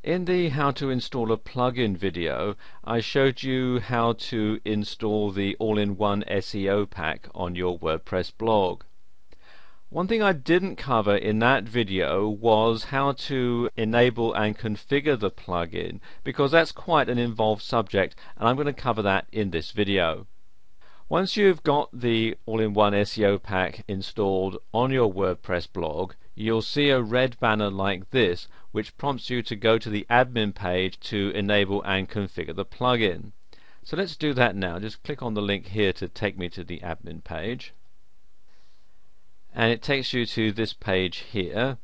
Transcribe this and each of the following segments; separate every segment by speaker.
Speaker 1: In the how to install a plugin video, I showed you how to install the all-in-one SEO pack on your WordPress blog. One thing I didn't cover in that video was how to enable and configure the plugin, because that's quite an involved subject, and I'm going to cover that in this video. Once you've got the all-in-one SEO pack installed on your WordPress blog, you'll see a red banner like this which prompts you to go to the admin page to enable and configure the plugin. So let's do that now. Just click on the link here to take me to the admin page, and it takes you to this page here.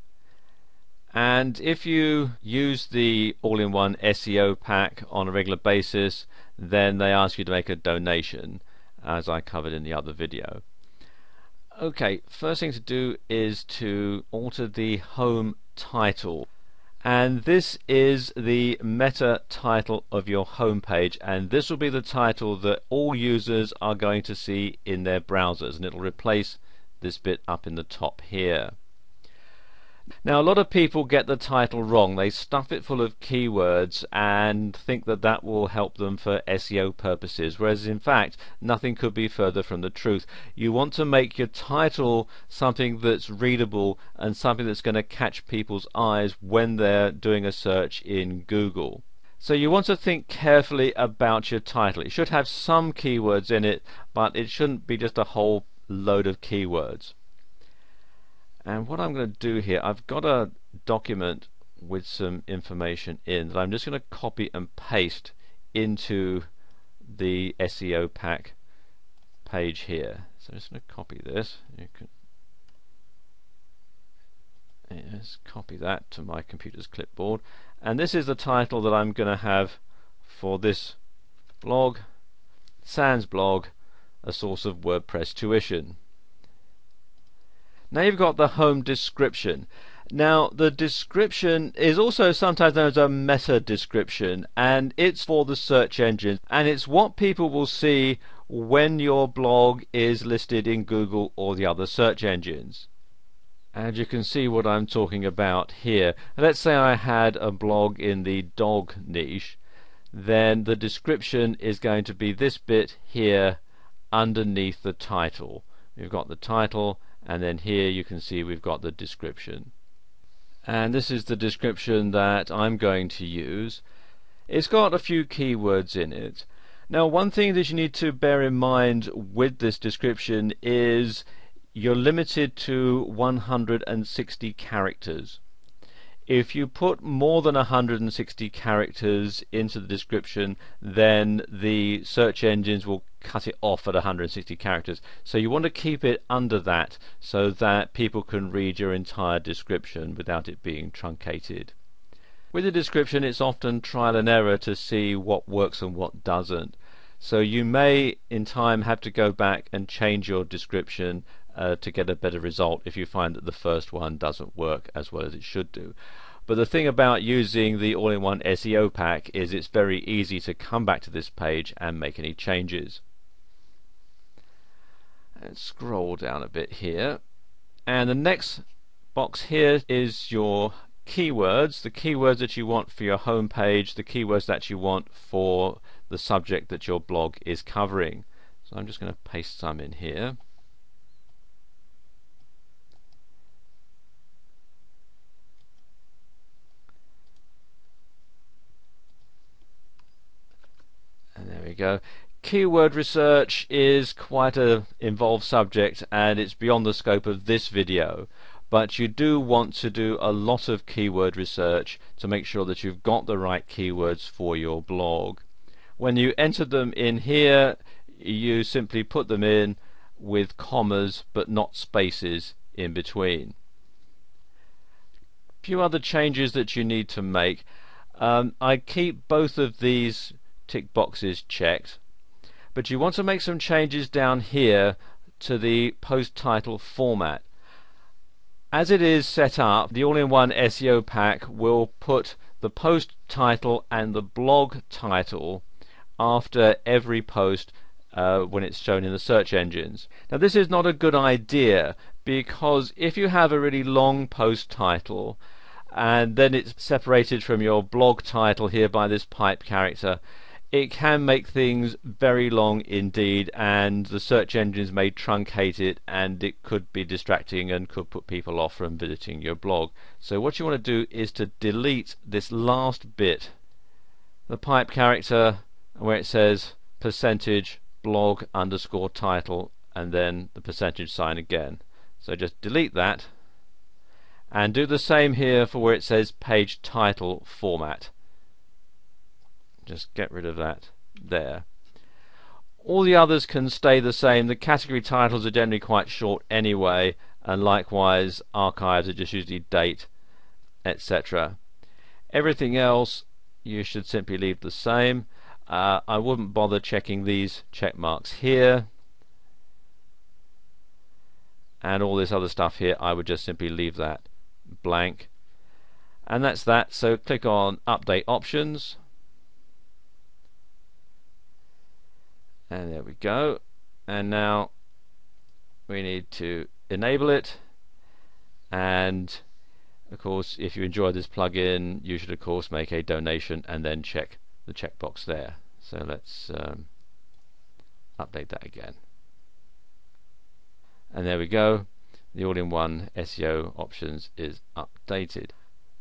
Speaker 1: And if you use the all-in-one SEO pack on a regular basis, then they ask you to make a donation, as I covered in the other video. Okay, first thing to do is to alter the home title, and this is the meta title of your home page, and this will be the title that all users are going to see in their browsers, and it'll replace this bit up in the top here. Now, a lot of people get the title wrong. They stuff it full of keywords and think that that will help them for SEO purposes, whereas in fact nothing could be further from the truth. You want to make your title something that's readable and something that's going to catch people's eyes when they're doing a search in Google. So you want to think carefully about your title. It should have some keywords in it, but it shouldn't be just a whole load of keywords. And what I'm going to do here, I've got a document with some information in that I'm just going to copy and paste into the SEO pack page here. So I'm just going to copy this. You can just copy that to my computer's clipboard, and this is the title that I'm going to have for this blog, Sans blog, a source of WordPress tuition. Now you've got the home description. Now the description is also sometimes known as a meta description, and it's for the search engine, and it's what people will see when your blog is listed in Google or the other search engines. And you can see what I'm talking about here. Let's say I had a blog in the dog niche, then the description is going to be this bit here underneath the title. We've got the title, and then here you can see we've got the description, and this is the description that I'm going to use. It's got a few keywords in it. Now, one thing that you need to bear in mind with this description is you're limited to 160 characters. If you put more than 160 characters into the description, then the search engines will cut it off at 160 characters. So you want to keep it under that so that people can read your entire description without it being truncated. With the description, it's often trial and error to see what works and what doesn't. So you may in time have to go back and change your description to get a better result if you find that the first one doesn't work as well as it should do. But the thing about using the all-in-one SEO pack is it's very easy to come back to this page and make any changes. Let's scroll down a bit here, and the next box here is your keywords, the keywords that you want for your home page, the keywords that you want for the subject that your blog is covering. So I'm just going to paste some in here. And there we go. Keyword research is quite an involved subject, and it's beyond the scope of this video, but you do want to do a lot of keyword research to make sure that you've got the right keywords for your blog. When you enter them in here, you simply put them in with commas but not spaces in between. A few other changes that you need to make. I keep both of these tick boxes checked, but you want to make some changes down here to the post title format. As it is set up, the all-in-one SEO pack will put the post title and the blog title after every post when it's shown in the search engines. Now, this is not a good idea, because if you have a really long post title and then it's separated from your blog title here by this pipe character. It can make things very long indeed, and the search engines may truncate it, and it could be distracting and could put people off from visiting your blog. So what you want to do is to delete this last bit, the pipe character, where it says percentage blog underscore title and then the percentage sign again. So just delete that, and do the same here for where it says page title format. Just get rid of that there. All the others can stay the same. The category titles are generally quite short anyway, and likewise archives are just usually date, etc. Everything else you should simply leave the same. I wouldn't bother checking these check marks here, and all this other stuff here I would just simply leave that blank, and that's that. So click on update options, and there we go. And now we need to enable it, and of course if you enjoy this plugin you should of course make a donation and then check the checkbox there. So let's update that again, and there we go. The all-in-one SEO options is updated.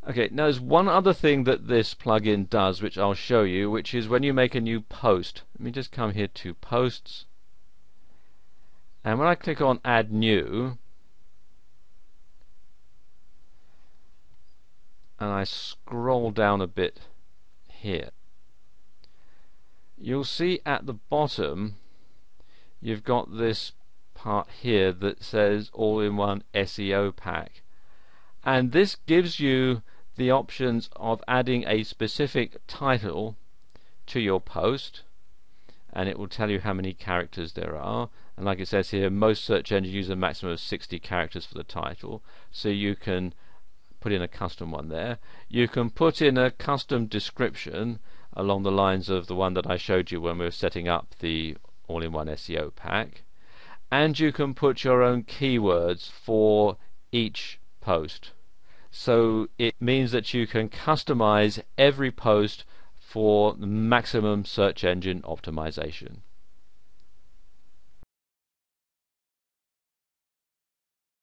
Speaker 1: Okay, now there's one other thing that this plugin does which I'll show you, which is when you make a new post. Let me just come here to posts, and when I click on add new and I scroll down a bit here, you'll see at the bottom you've got this part here that says all-in-one SEO pack, and this gives you the options of adding a specific title to your post, and it will tell you how many characters there are. And like it says here, most search engines use a maximum of 60 characters for the title, so you can put in a custom one there. You can put in a custom description along the lines of the one that I showed you when we were setting up the all-in-one SEO pack, and you can put your own keywords for each post. So it means that you can customize every post for maximum search engine optimization.